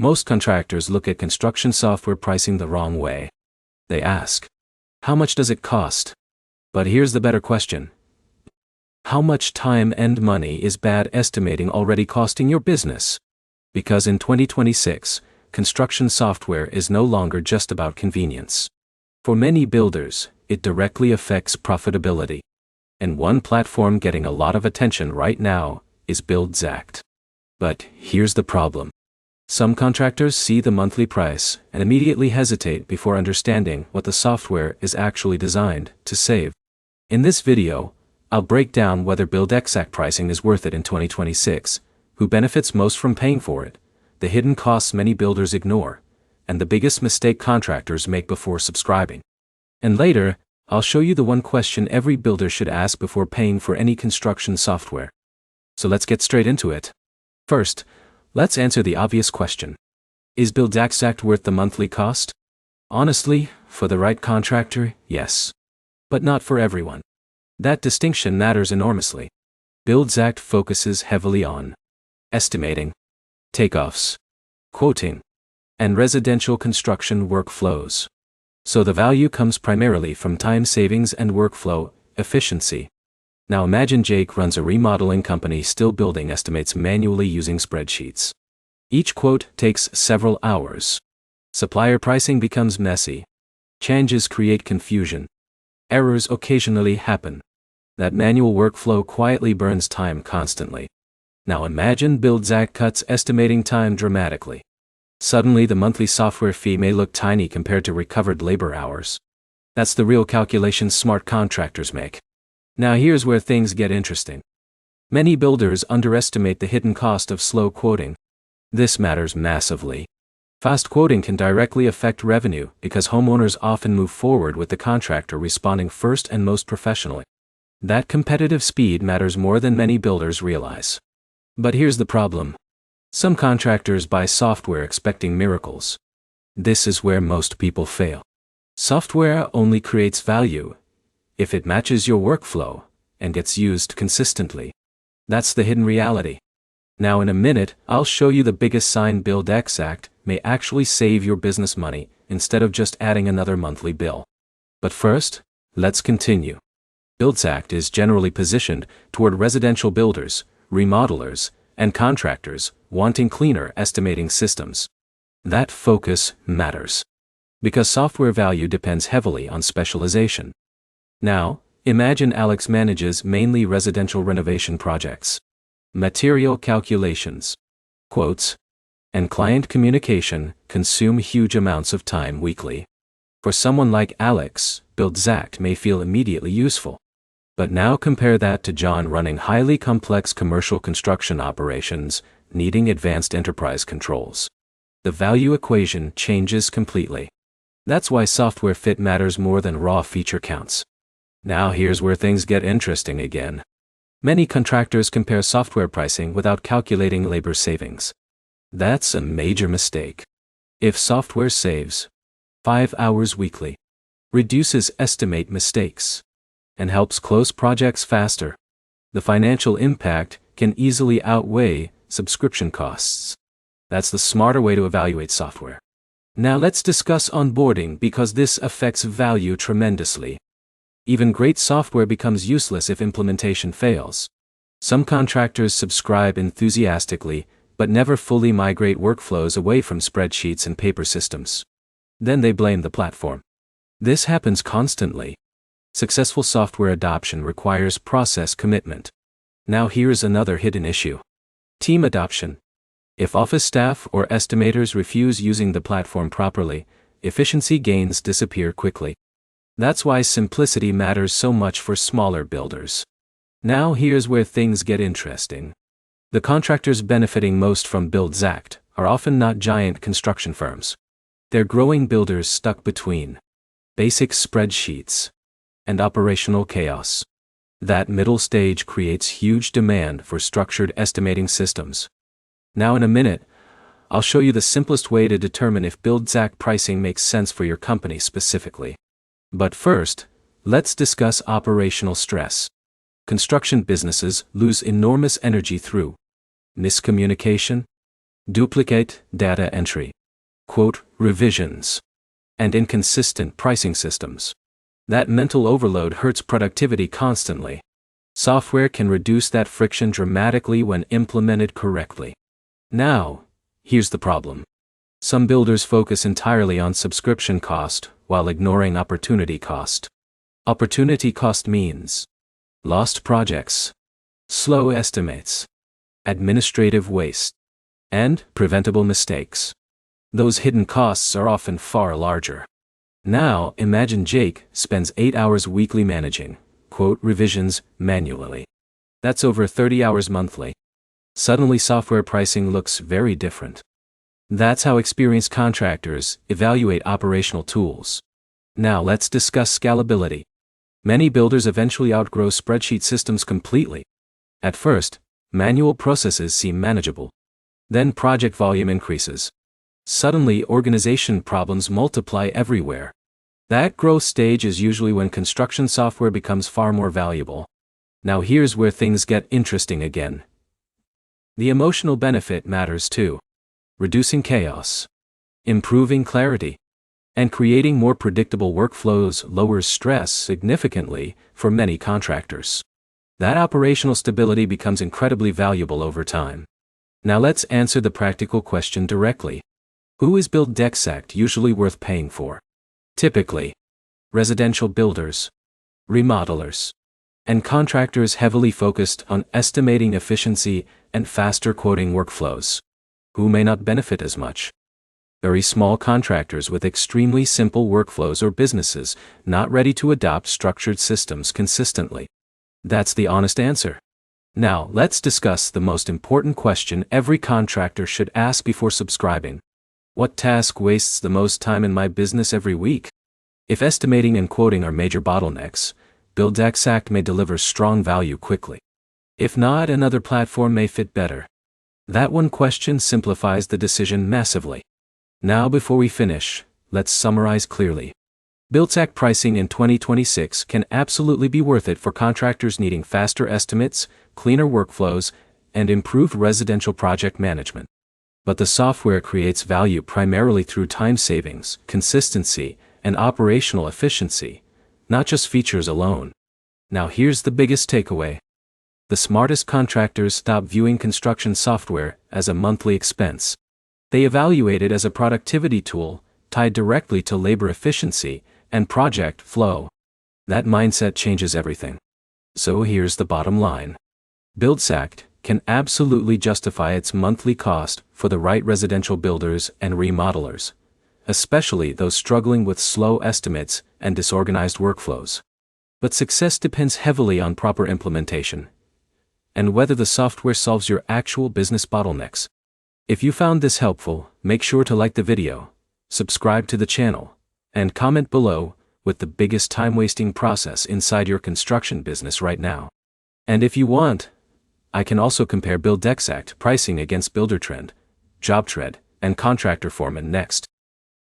Most contractors look at construction software pricing the wrong way. They ask, how much does it cost? But here's the better question. How much time and money is bad estimating already costing your business? Because in 2026, construction software is no longer just about convenience. For many builders, it directly affects profitability. And one platform getting a lot of attention right now is Buildxact. But here's the problem. Some contractors see the monthly price and immediately hesitate before understanding what the software is actually designed to save. In this video, I'll break down whether Buildxact pricing is worth it in 2026, who benefits most from paying for it, the hidden costs many builders ignore, and the biggest mistake contractors make before subscribing. And later, I'll show you the one question every builder should ask before paying for any construction software. So let's get straight into it. First, let's answer the obvious question. Is Buildxact worth the monthly cost? Honestly, for the right contractor, yes. But not for everyone. That distinction matters enormously. Buildxact focuses heavily on estimating, takeoffs, quoting, and residential construction workflows. So the value comes primarily from time savings and workflow efficiency. Now imagine Jake runs a remodeling company still building estimates manually using spreadsheets. Each quote takes several hours. Supplier pricing becomes messy. Changes create confusion. Errors occasionally happen. That manual workflow quietly burns time constantly. Now imagine Buildxact cuts estimating time dramatically. Suddenly the monthly software fee may look tiny compared to recovered labor hours. That's the real calculation smart contractors make. Now here's where things get interesting. Many builders underestimate the hidden cost of slow quoting. This matters massively. Fast quoting can directly affect revenue because homeowners often move forward with the contractor responding first and most professionally. That competitive speed matters more than many builders realize. But here's the problem. Some contractors buy software expecting miracles. This is where most people fail. Software only creates value if it matches your workflow and gets used consistently. That's the hidden reality. Now in a minute, I'll show you the biggest sign Buildxact may actually save your business money instead of just adding another monthly bill. But first, let's continue. Buildxact is generally positioned toward residential builders, remodelers, and contractors wanting cleaner estimating systems. That focus matters. Because software value depends heavily on specialization. Now, imagine Alex manages mainly residential renovation projects. Material calculations, quotes, and client communication consume huge amounts of time weekly. For someone like Alex, Buildxact may feel immediately useful. But now compare that to John running highly complex commercial construction operations, needing advanced enterprise controls. The value equation changes completely. That's why software fit matters more than raw feature counts. Now here's where things get interesting again. Many contractors compare software pricing without calculating labor savings. That's a major mistake. If software saves 5 hours weekly, reduces estimate mistakes, and helps close projects faster, the financial impact can easily outweigh subscription costs. That's the smarter way to evaluate software. Now let's discuss onboarding because this affects value tremendously. Even great software becomes useless if implementation fails. Some contractors subscribe enthusiastically, but never fully migrate workflows away from spreadsheets and paper systems. Then they blame the platform. This happens constantly. Successful software adoption requires process commitment. Now here's another hidden issue. Team adoption. If office staff or estimators refuse using the platform properly, efficiency gains disappear quickly. That's why simplicity matters so much for smaller builders. Now here's where things get interesting. The contractors benefiting most from Buildxact are often not giant construction firms. They're growing builders stuck between basic spreadsheets and operational chaos. That middle stage creates huge demand for structured estimating systems. Now in a minute, I'll show you the simplest way to determine if Buildxact pricing makes sense for your company specifically. But first, let's discuss operational stress. Construction businesses lose enormous energy through miscommunication, duplicate data entry, quote, revisions, and inconsistent pricing systems. That mental overload hurts productivity constantly. Software can reduce that friction dramatically when implemented correctly. Now, here's the problem. Some builders focus entirely on subscription cost while ignoring opportunity cost. Opportunity cost means lost projects, slow estimates, administrative waste, and preventable mistakes. Those hidden costs are often far larger. Now, imagine Jake spends 8 hours weekly managing, quote, revisions manually. That's over 30 hours monthly. Suddenly software pricing looks very different. That's how experienced contractors evaluate operational tools. Now let's discuss scalability. Many builders eventually outgrow spreadsheet systems completely. At first, manual processes seem manageable. Then project volume increases. Suddenly organization problems multiply everywhere. That growth stage is usually when construction software becomes far more valuable. Now here's where things get interesting again. The emotional benefit matters too. Reducing chaos, improving clarity, and creating more predictable workflows lowers stress significantly for many contractors. That operational stability becomes incredibly valuable over time. Now let's answer the practical question directly. Who is Buildxact usually worth paying for? Typically, residential builders, remodelers, and contractors heavily focused on estimating efficiency and faster quoting workflows. Who may not benefit as much? Very small contractors with extremely simple workflows or businesses not ready to adopt structured systems consistently. That's the honest answer. Now, let's discuss the most important question every contractor should ask before subscribing. What task wastes the most time in my business every week? If estimating and quoting are major bottlenecks, Buildxact may deliver strong value quickly. If not, another platform may fit better. That one question simplifies the decision massively. Now before we finish, let's summarize clearly. Buildxact pricing in 2026 can absolutely be worth it for contractors needing faster estimates, cleaner workflows, and improved residential project management. But the software creates value primarily through time savings, consistency, and operational efficiency, not just features alone. Now here's the biggest takeaway. The smartest contractors stop viewing construction software as a monthly expense. They evaluate it as a productivity tool, tied directly to labor efficiency and project flow. That mindset changes everything. So here's the bottom line. Buildxact can absolutely justify its monthly cost for the right residential builders and remodelers, especially those struggling with slow estimates and disorganized workflows. But success depends heavily on proper implementation and whether the software solves your actual business bottlenecks. If you found this helpful, make sure to like the video, subscribe to the channel, and comment below with the biggest time-wasting process inside your construction business right now. And if you want, I can also compare Buildxact pricing against Buildertrend, JobTread, and Contractor Foreman next.